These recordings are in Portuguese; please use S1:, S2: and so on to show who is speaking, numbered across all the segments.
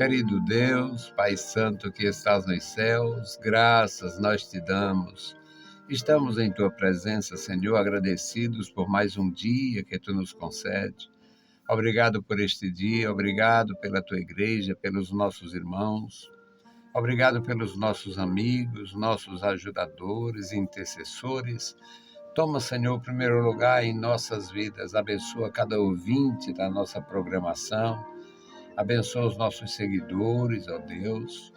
S1: Querido Deus, Pai Santo que estás nos céus, graças nós te damos. Estamos em tua presença, Senhor, agradecidos por mais um dia que tu nos concede. Obrigado por este dia, obrigado pela tua igreja, pelos nossos irmãos. Obrigado pelos nossos amigos, nossos ajudadores, intercessores. Toma, Senhor, o primeiro lugar em nossas vidas. Abençoa cada ouvinte da nossa programação. Abençoa os nossos seguidores, ó Deus.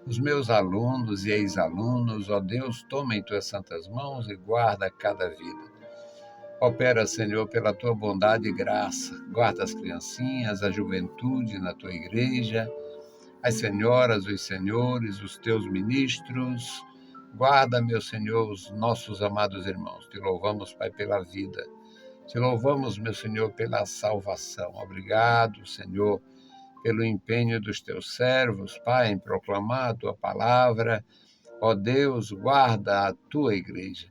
S1: Os meus alunos e ex-alunos, ó Deus, toma em tuas santas mãos e guarda cada vida. Opera, Senhor, pela tua bondade e graça. Guarda as criancinhas, a juventude na tua igreja, as senhoras, os senhores, os teus ministros. Guarda, meu Senhor, os nossos amados irmãos. Te louvamos, Pai, pela vida. Te louvamos, meu Senhor, pela salvação. Obrigado, Senhor, pelo empenho dos teus servos, Pai, em proclamar a tua palavra. Ó Deus, guarda a tua igreja.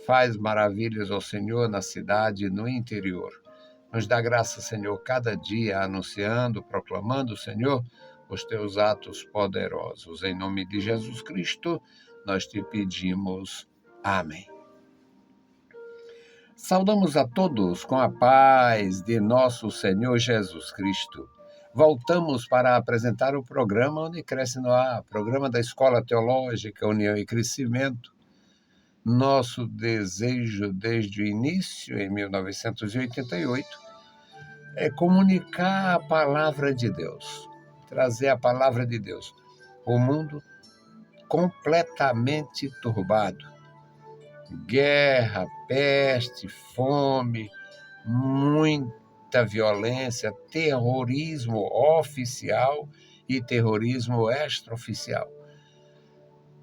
S1: Faz maravilhas, ó Senhor, na cidade e no interior. Nos dá graça, Senhor, cada dia anunciando, proclamando, Senhor, os teus atos poderosos. Em nome de Jesus Cristo, nós te pedimos. Amém. Saudamos a todos com a paz de nosso Senhor Jesus Cristo. Voltamos para apresentar o programa Unicresce no Ar, programa da Escola Teológica União e Crescimento. Nosso desejo desde o início, em 1988, é comunicar a palavra de Deus, trazer a palavra de Deus. O mundo completamente turbado. Guerra, peste, fome, muita violência, terrorismo oficial e terrorismo extraoficial.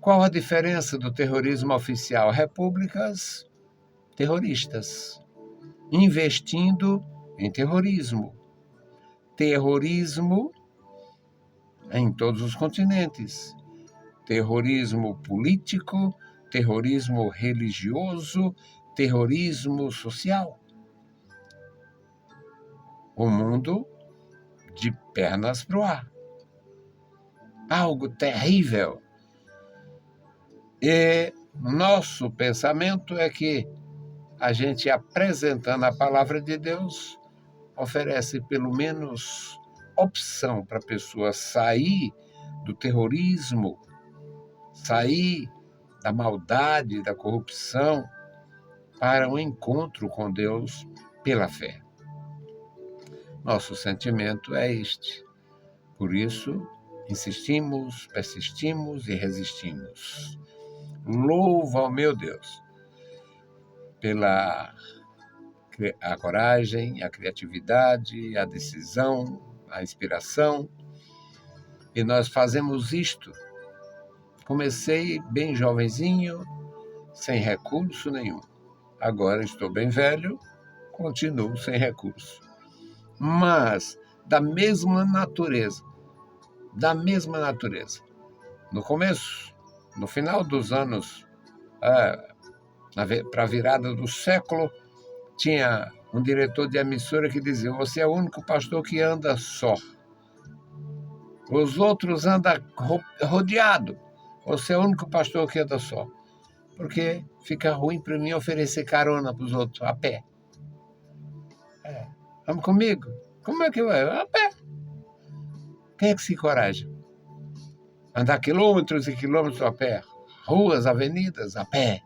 S1: Qual a diferença do terrorismo oficial? Repúblicas terroristas, investindo em terrorismo. Terrorismo em todos os continentes. Terrorismo político, terrorismo religioso, terrorismo social. O mundo de pernas para o ar. Algo terrível. E nosso pensamento é que a gente, apresentando a palavra de Deus, oferece pelo menos opção para a pessoa sair do terrorismo, sair da maldade, da corrupção, para um encontro com Deus pela fé. Nosso sentimento é este. Por isso, insistimos, persistimos e resistimos. Louvo ao meu Deus pela a coragem, a criatividade, a decisão, a inspiração. E nós fazemos isto. Comecei bem jovenzinho, sem recurso nenhum. Agora estou bem velho, continuo sem recurso. Mas da mesma natureza. No começo, no final dos anos, para a virada do século, tinha um diretor de emissora que dizia: você é o único pastor que anda só. Os outros andam rodeado. Você é o único pastor que anda só. Porque fica ruim para mim oferecer carona para os outros a pé. Vamos comigo? Como é que vai? A pé. Quem é que se encoraja? Andar quilômetros e quilômetros a pé. Ruas, avenidas, a pé.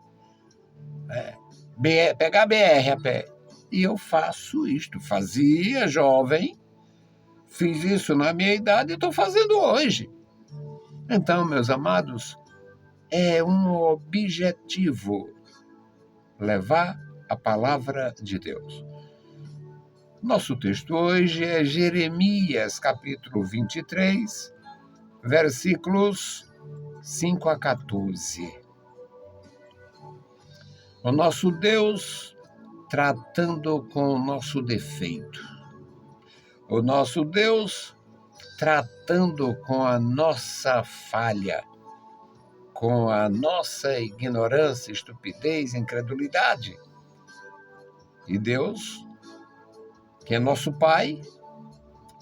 S1: Pegar a BR a pé. E eu faço isto. Fazia jovem, fiz isso na minha idade e estou fazendo hoje. Então, meus amados, é um objetivo levar a palavra de Deus. Nosso texto hoje é Jeremias, capítulo 23, versículos 5 a 14. O nosso Deus tratando com o nosso defeito. O nosso Deus tratando com a nossa falha, com a nossa ignorância, estupidez, incredulidade. E Deus, que é nosso Pai,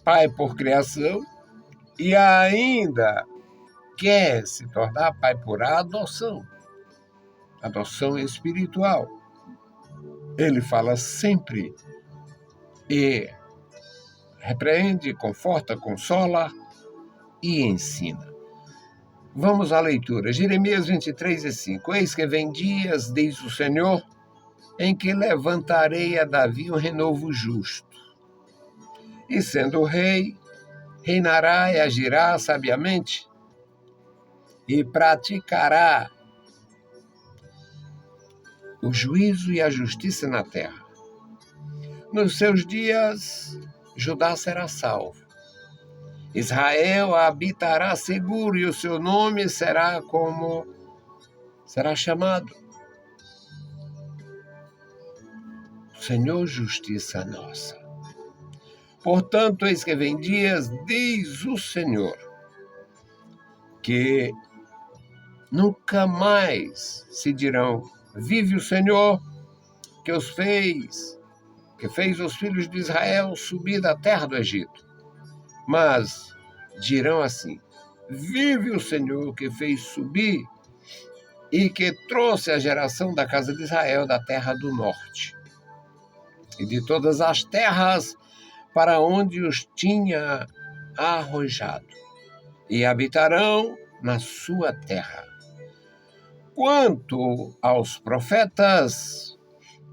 S1: Pai por criação, e ainda quer se tornar pai por adoção espiritual. Ele fala sempre e repreende, conforta, consola e ensina. Vamos à leitura. Jeremias 23:5. Eis que vem dias, diz o Senhor, em que levantarei a Davi um renovo justo. E sendo rei, reinará e agirá sabiamente e praticará o juízo e a justiça na terra. Nos seus dias, Judá será salvo. Israel habitará seguro e o seu nome será chamado Senhor Justiça Nossa. Portanto, eis que vem dias, diz o Senhor, que nunca mais se dirão, vive o Senhor que fez os filhos de Israel subir da terra do Egito. Mas dirão assim, vive o Senhor que fez subir e que trouxe a geração da casa de Israel da terra do norte e de todas as terras para onde os tinha arrojado, e habitarão na sua terra. Quanto aos profetas,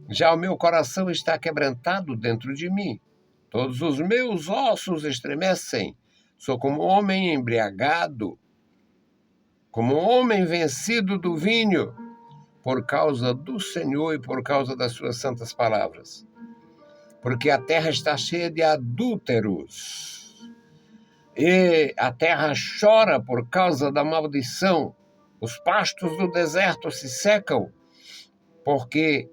S1: já o meu coração está quebrantado dentro de mim. Todos os meus ossos estremecem. Sou como um homem embriagado, como um homem vencido do vinho, por causa do Senhor e por causa das suas santas palavras. Porque a terra está cheia de adúlteros, e a terra chora por causa da maldição. Os pastos do deserto se secam, porque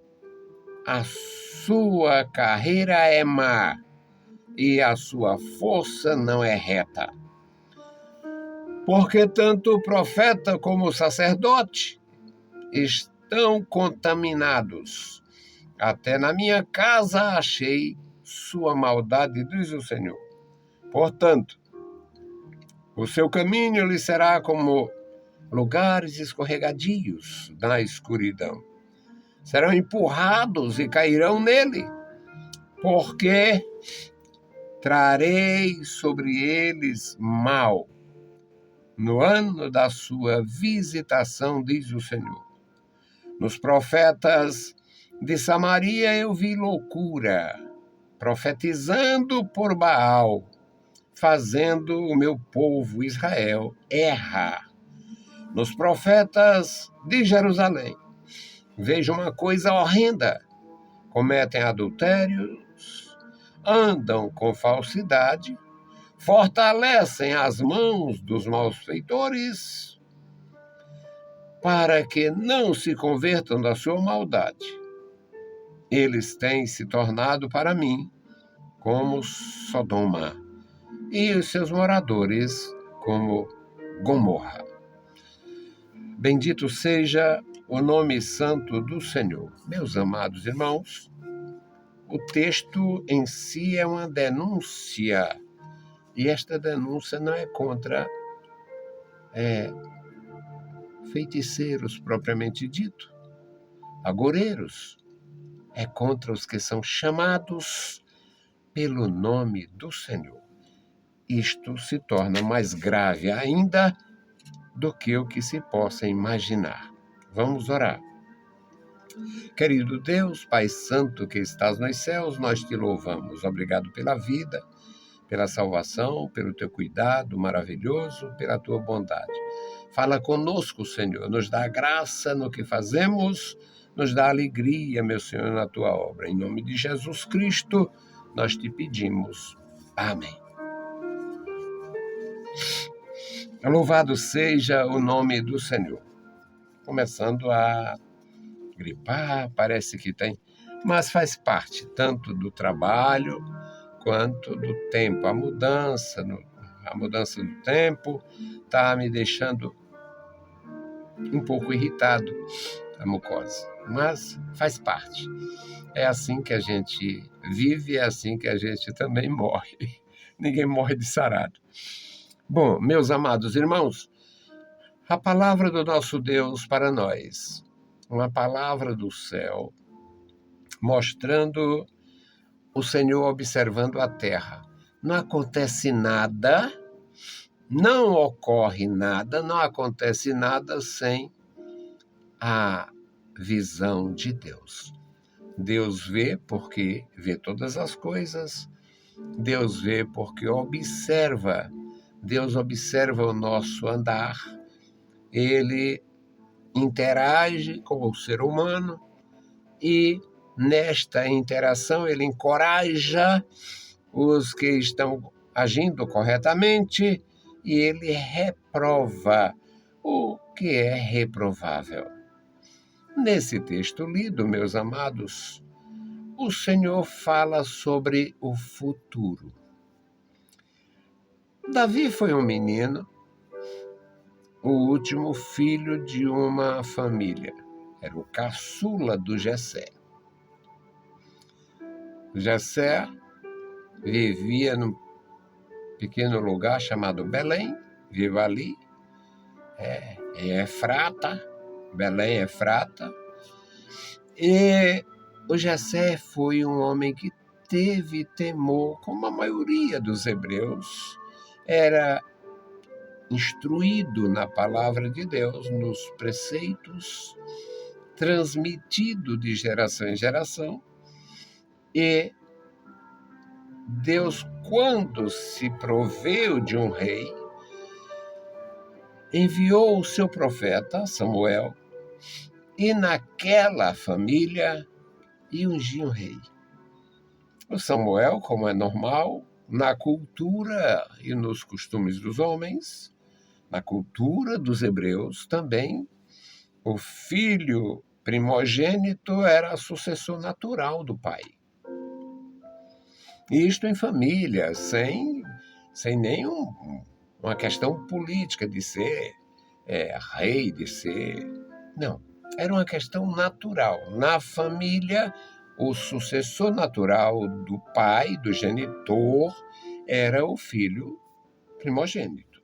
S1: a sua carreira é má e a sua força não é reta. Porque tanto o profeta como o sacerdote estão contaminados. Até na minha casa achei sua maldade, diz o Senhor. Portanto, o seu caminho lhe será como lugares escorregadios na escuridão. Serão empurrados e cairão nele, porque trarei sobre eles mal no ano da sua visitação, diz o Senhor. Nos profetas de Samaria eu vi loucura, profetizando por Baal, fazendo o meu povo Israel errar. Nos profetas de Jerusalém vejo uma coisa horrenda. Cometem adultérios, andam com falsidade, fortalecem as mãos dos malfeitores para que não se convertam da sua maldade. Eles têm se tornado para mim como Sodoma e os seus moradores como Gomorra. Bendito seja o nome santo do Senhor. Meus amados irmãos, o texto em si é uma denúncia, e esta denúncia não é contra feiticeiros propriamente dito, agoureiros, é contra os que são chamados pelo nome do Senhor. Isto se torna mais grave ainda do que o que se possa imaginar. Vamos orar. Querido Deus, Pai Santo que estás nos céus, nós te louvamos. Obrigado pela vida, pela salvação, pelo teu cuidado maravilhoso, pela tua bondade. Fala conosco, Senhor, nos dá graça no que fazemos, nos dá alegria, meu Senhor, na tua obra. Em nome de Jesus Cristo, nós te pedimos. Amém. Louvado seja o nome do Senhor. Começando a gripar, parece que tem, mas faz parte tanto do trabalho quanto do tempo. A mudança do tempo está me deixando um pouco irritado, a mucosa, mas faz parte. É assim que a gente vive, é assim que a gente também morre. Ninguém morre de sarado. Bom, meus amados irmãos, a palavra do nosso Deus para nós, uma palavra do céu, mostrando o Senhor observando a terra. Não acontece nada, não ocorre nada, não acontece nada sem a visão de Deus. Deus vê porque vê todas as coisas, Deus vê porque observa, Deus observa o nosso andar, Ele interage com o ser humano e, nesta interação, Ele encoraja os que estão agindo corretamente e Ele reprova o que é reprovável. Nesse texto lido, meus amados, o Senhor fala sobre o futuro. Davi foi um menino, o último filho de uma família. Era o caçula do Jessé. Jessé vivia num pequeno lugar chamado Belém, vive ali, em Efrata, Belém, Efrata. E o Jessé foi um homem que teve temor, como a maioria dos hebreus, era instruído na palavra de Deus, nos preceitos, transmitido de geração em geração, e Deus, quando se proveu de um rei, enviou o seu profeta, Samuel, e naquela família e ungiu um rei. O Samuel, como é normal, na cultura e nos costumes dos homens, na cultura dos hebreus também, o filho primogênito era sucessor natural do pai. Isto em família, sem nenhuma questão política de ser rei, de ser... Não, era uma questão natural. Na família, o sucessor natural do pai, do genitor, era o filho primogênito.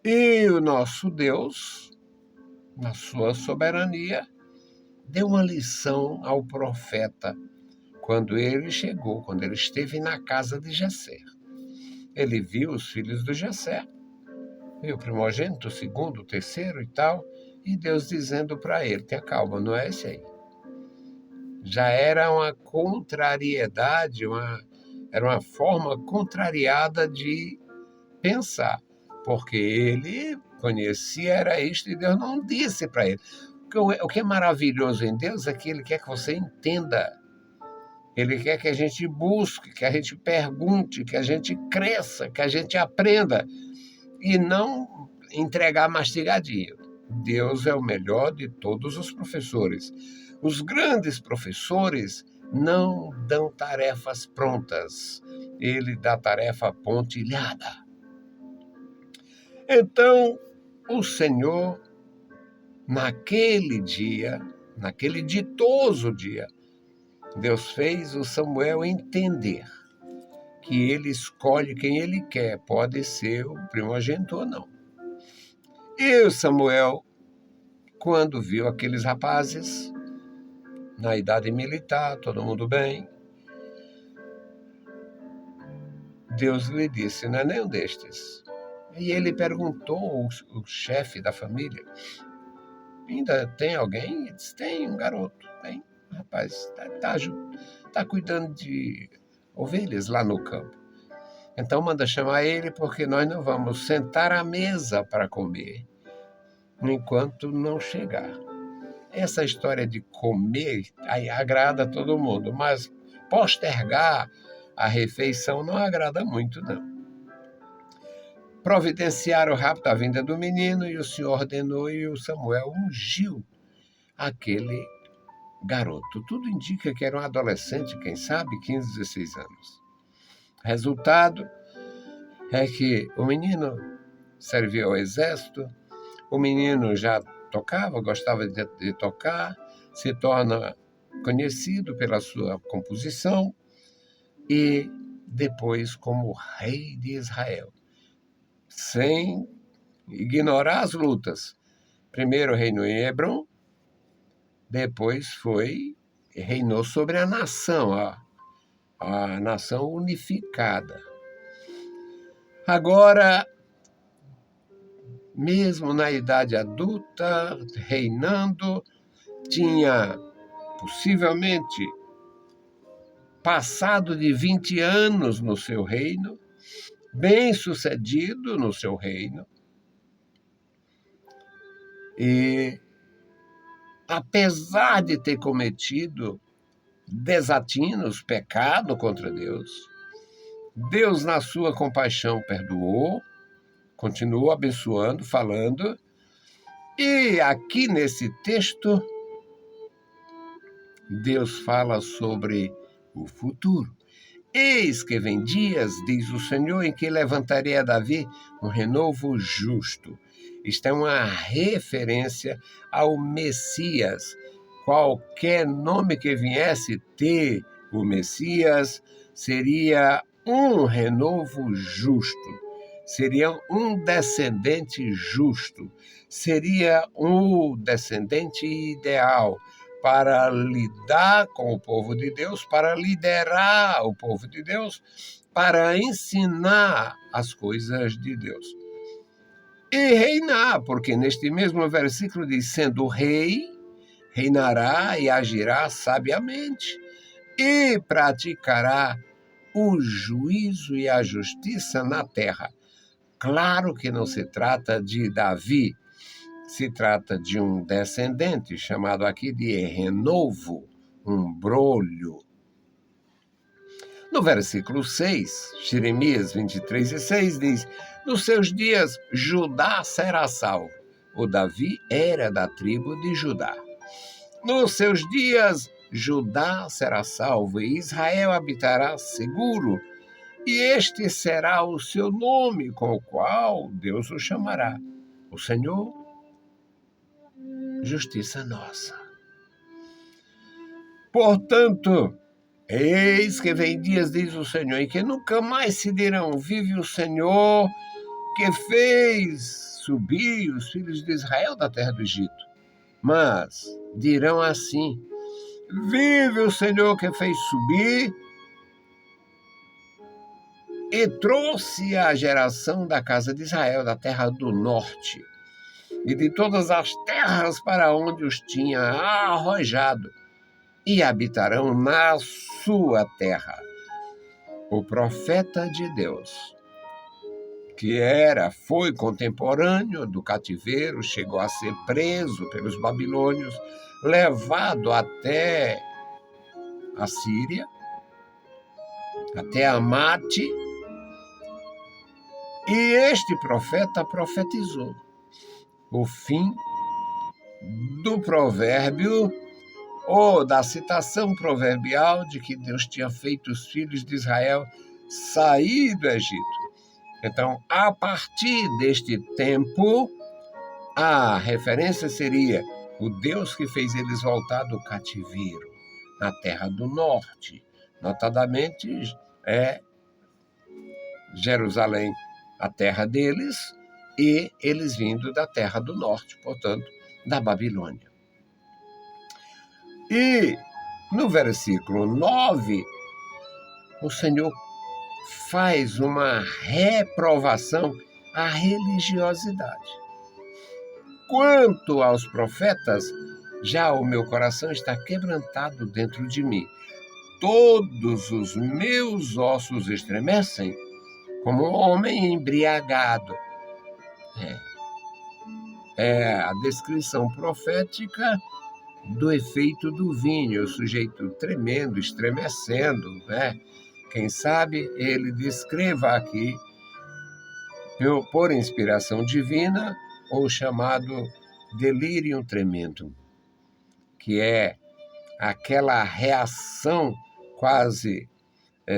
S1: E o nosso Deus, na sua soberania, deu uma lição ao profeta quando ele chegou, quando ele esteve na casa de Jessé. Ele viu os filhos do Jessé, viu o primogênito, o segundo, o terceiro e tal, e Deus dizendo para ele: tenha calma, não é esse aí. Já era uma contrariedade, era uma forma contrariada de pensar, porque ele conhecia, era isto, e Deus não disse para ele. O que é maravilhoso em Deus é que Ele quer que você entenda. Ele quer que a gente busque, que a gente pergunte, que a gente cresça, que a gente aprenda, e não entregar mastigadinho. Deus é o melhor de todos os professores. Os grandes professores não dão tarefas prontas. Ele dá tarefa pontilhada. Então, o Senhor, naquele dia, naquele ditoso dia, Deus fez o Samuel entender que ele escolhe quem ele quer, pode ser o primogênito ou não. E o Samuel, quando viu aqueles rapazes, na idade militar, todo mundo bem, Deus lhe disse: não é nenhum destes. E ele perguntou ao chefe da família: ainda tem alguém? Ele disse: tem um garoto, tem. Rapaz, tá cuidando de ovelhas lá no campo. Então manda chamar ele, porque nós não vamos sentar à mesa para comer enquanto não chegar. Essa história de comer aí agrada a todo mundo, mas postergar a refeição não agrada muito, não. Providenciaram rápido a vinda do menino e o Senhor ordenou e o Samuel ungiu aquele garoto. Tudo indica que era um adolescente, quem sabe, 15, 16 anos. Resultado é que o menino serviu ao exército, o menino já tocava, gostava de tocar, se torna conhecido pela sua composição e depois como rei de Israel, sem ignorar as lutas. Primeiro reinou em Hebrom, depois reinou sobre a nação, a nação unificada. Agora, mesmo na idade adulta, reinando, tinha possivelmente passado de 20 anos no seu reino, bem-sucedido no seu reino, e apesar de ter cometido desatinos, pecado contra Deus, Deus, na sua compaixão, perdoou, continuou abençoando, falando, e aqui nesse texto, Deus fala sobre o futuro. Eis que vem dias, diz o Senhor, em que levantarei a Davi um renovo justo. Isto é uma referência ao Messias. Qualquer nome que viesse ter o Messias seria um renovo justo, seria um descendente justo, seria um descendente ideal para lidar com o povo de Deus, para liderar o povo de Deus, para ensinar as coisas de Deus. E reinar, porque neste mesmo versículo diz, sendo rei, reinará e agirá sabiamente, e praticará o juízo e a justiça na terra. Claro que não se trata de Davi, se trata de um descendente, chamado aqui de renovo, um brolho. No versículo 6, Jeremias 23:6 diz, nos seus dias Judá será salvo. O Davi era da tribo de Judá. Nos seus dias Judá será salvo e Israel habitará seguro. E este será o seu nome com o qual Deus o chamará. O Senhor, justiça nossa. Portanto, eis que vem dias, diz o Senhor, em que nunca mais se dirão, vive o Senhor que fez subir os filhos de Israel da terra do Egito. Mas dirão assim, vive o Senhor que fez subir e trouxe a geração da casa de Israel, da terra do norte, e de todas as terras para onde os tinha arrojado, e habitarão na sua terra. O profeta de Deus, que foi contemporâneo do cativeiro, chegou a ser preso pelos babilônios, levado até a Síria, até Amate, e este profeta profetizou o fim do provérbio ou da citação proverbial de que Deus tinha feito os filhos de Israel sair do Egito. Então, a partir deste tempo, a referência seria o Deus que fez eles voltar do cativeiro, na terra do norte. Notadamente, é Jerusalém, a terra deles, e eles vindo da terra do norte, portanto, da Babilônia. E no versículo 9, o Senhor faz uma reprovação à religiosidade. Quanto aos profetas, já o meu coração está quebrantado dentro de mim. Todos os meus ossos estremecem, como um homem embriagado. É a descrição profética do efeito do vinho, o sujeito tremendo, estremecendo, né? Quem sabe ele descreva aqui, por inspiração divina, o chamado delirium tremendum, que é aquela reação quase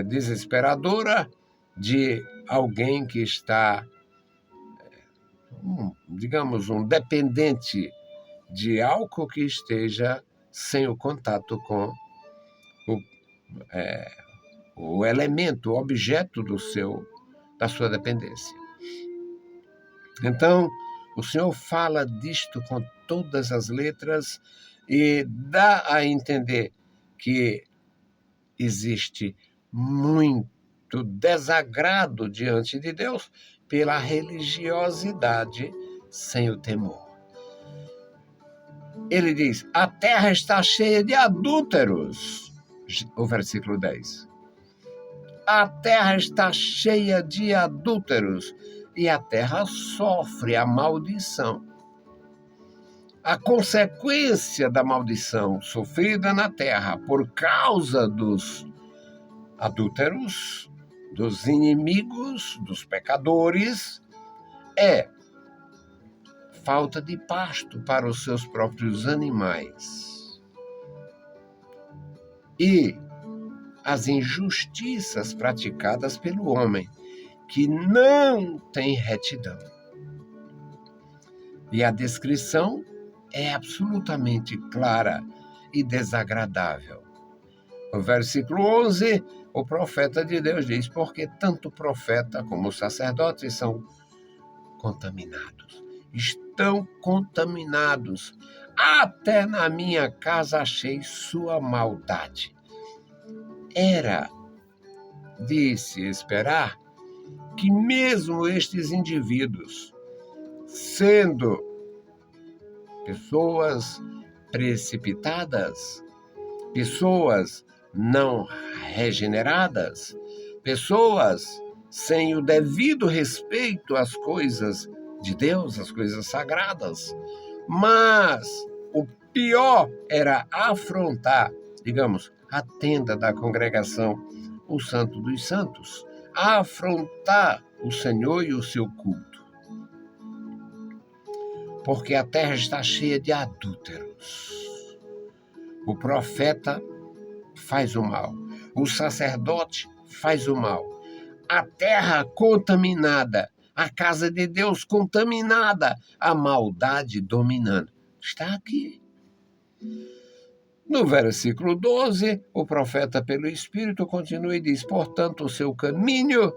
S1: desesperadora de alguém que está, digamos, um dependente de álcool que esteja sem o contato com o elemento, o objeto da sua dependência. Então, o Senhor fala disto com todas as letras e dá a entender que existe muito desagrado diante de Deus pela religiosidade sem o temor. Ele diz: a terra está cheia de adúlteros. O versículo 10. A terra está cheia de adúlteros e a terra sofre a maldição. A consequência da maldição sofrida na terra por causa dos adúlteros, dos inimigos, dos pecadores, é falta de pasto para os seus próprios animais. E as injustiças praticadas pelo homem, que não tem retidão. E a descrição é absolutamente clara e desagradável. No versículo 11, o profeta de Deus diz: porque tanto o profeta como o sacerdote são contaminados. Estão contaminados. Até na minha casa achei sua maldade. Era de se esperar que mesmo estes indivíduos, sendo pessoas precipitadas, pessoas não regeneradas, pessoas sem o devido respeito às coisas de Deus, às coisas sagradas, mas o pior era afrontar, digamos, a tenda da congregação, o Santo dos Santos, afrontar o Senhor e o seu culto. Porque a terra está cheia de adúlteros. O profeta faz o mal, o sacerdote faz o mal, a terra contaminada, a casa de Deus contaminada, a maldade dominando. Está aqui. No versículo 12, o profeta pelo Espírito continua e diz: portanto, o seu caminho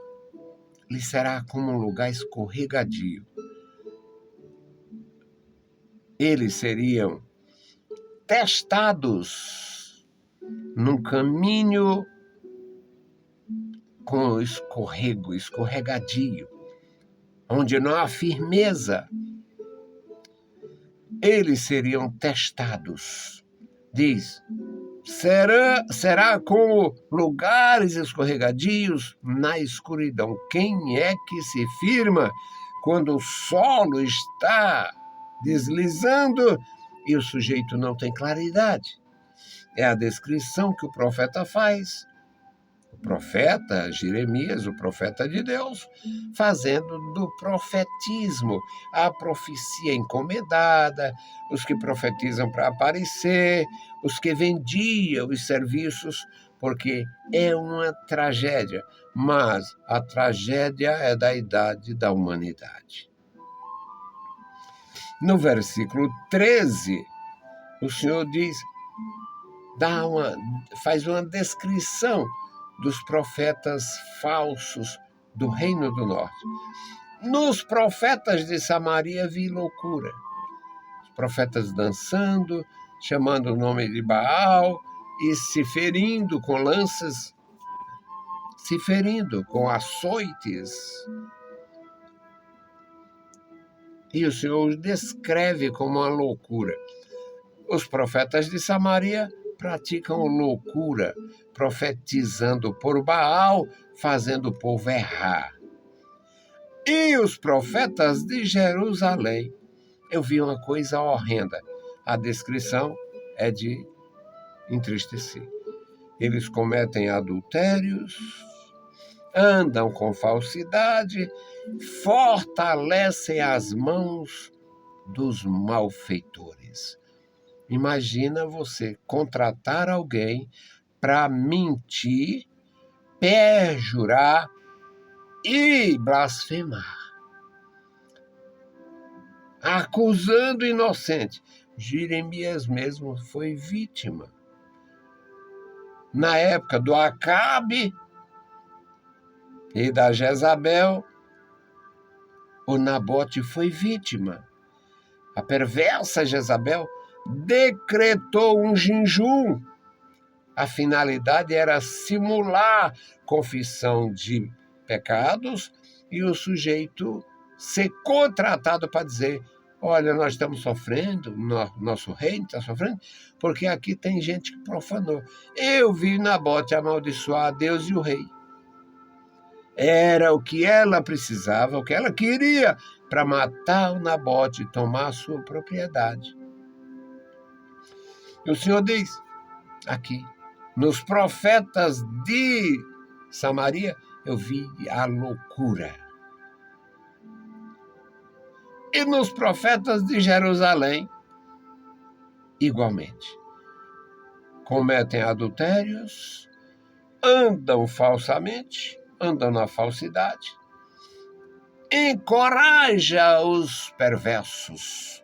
S1: lhe será como um lugar escorregadio. Eles seriam testados num caminho com escorregadio, onde não há firmeza. Eles seriam testados. Diz: será como lugares escorregadios na escuridão. Quem é que se firma quando o solo está deslizando e o sujeito não tem claridade? É a descrição que o profeta faz. O profeta Jeremias, o profeta de Deus, fazendo do profetismo a profecia encomendada, os que profetizam para aparecer, os que vendiam os serviços, porque é uma tragédia, mas a tragédia é da idade da humanidade. No versículo 13, o Senhor diz, faz uma descrição dos profetas falsos do Reino do Norte. Nos profetas de Samaria vi loucura. Os profetas dançando, chamando o nome de Baal e se ferindo com lanças, se ferindo com açoites. E o Senhor os descreve como uma loucura. Os profetas de Samaria praticam loucura, profetizando por Baal, fazendo o povo errar. E os profetas de Jerusalém, eu vi uma coisa horrenda. A descrição é de entristecer. Eles cometem adultérios, andam com falsidade, fortalecem as mãos dos malfeitores. Imagina você contratar alguém para mentir, perjurar e blasfemar, acusando o inocente. Jeremias mesmo foi vítima. Na época do Acabe, E da Jezabel, o Nabote foi vítima. A perversa Jezabel decretou um jejum. A finalidade era simular confissão de pecados e o sujeito ser contratado para dizer: olha, nós estamos sofrendo, nosso reino está sofrendo, porque aqui tem gente que profanou. Eu vi Nabote amaldiçoar a Deus e o rei. Era o que ela precisava, o que ela queria para matar o Nabote e tomar a sua propriedade. E o Senhor diz aqui: nos profetas de Samaria, eu vi a loucura. E nos profetas de Jerusalém, igualmente. Cometem adultérios, andam falsamente, andam na falsidade, encoraja os perversos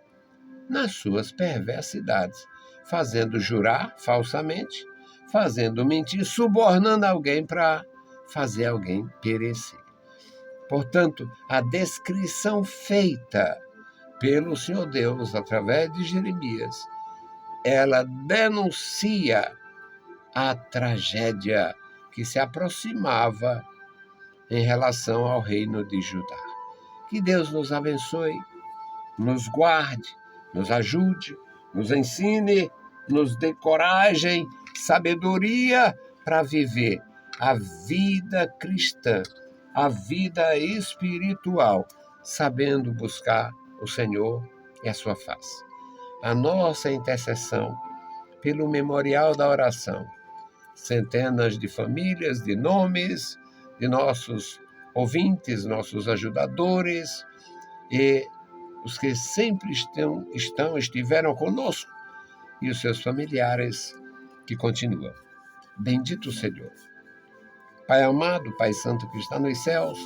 S1: nas suas perversidades, fazendo jurar falsamente, fazendo mentir, subornando alguém para fazer alguém perecer. Portanto, a descrição feita pelo Senhor Deus através de Jeremias, ela denuncia a tragédia que se aproximava em relação ao reino de Judá. Que Deus nos abençoe, nos guarde, nos ajude, nos ensine, nos dê coragem, sabedoria para viver a vida cristã, a vida espiritual, sabendo buscar o Senhor e a sua face. A nossa intercessão pelo memorial da oração, centenas de famílias, de nomes, de nossos ouvintes, nossos ajudadores e os que sempre estiveram conosco e os seus familiares que continuam. Bendito Senhor. Pai amado, Pai Santo que está nos céus,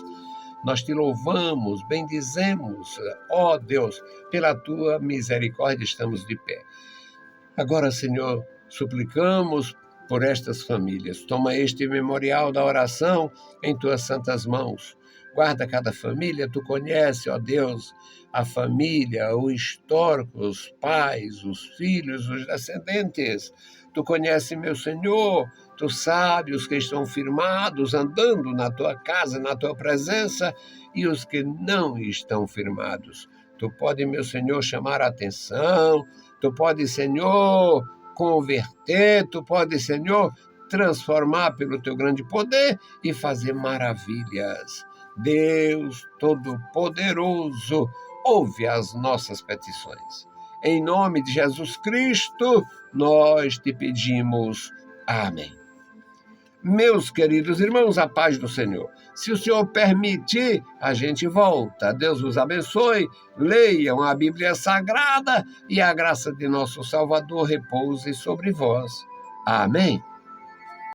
S1: nós te louvamos, bendizemos, ó Deus, pela tua misericórdia estamos de pé. Agora, Senhor, suplicamos por estas famílias. Toma este memorial da oração em tuas santas mãos. Guarda cada família, tu conhece, ó Deus, a família, o histórico, os pais, os filhos, os descendentes. Tu conhece, meu Senhor, tu sabes os que estão firmados, andando na tua casa, na tua presença, e os que não estão firmados. Tu pode, meu Senhor, chamar a atenção, tu pode, Senhor, converter, tu pode, Senhor, transformar pelo teu grande poder e fazer maravilhas. Deus Todo-Poderoso, ouve as nossas petições. Em nome de Jesus Cristo, nós te pedimos. Amém. Meus queridos irmãos, a paz do Senhor. Se o Senhor permitir, a gente volta. Deus os abençoe. Leiam a Bíblia Sagrada e a graça de nosso Salvador repouse sobre vós. Amém.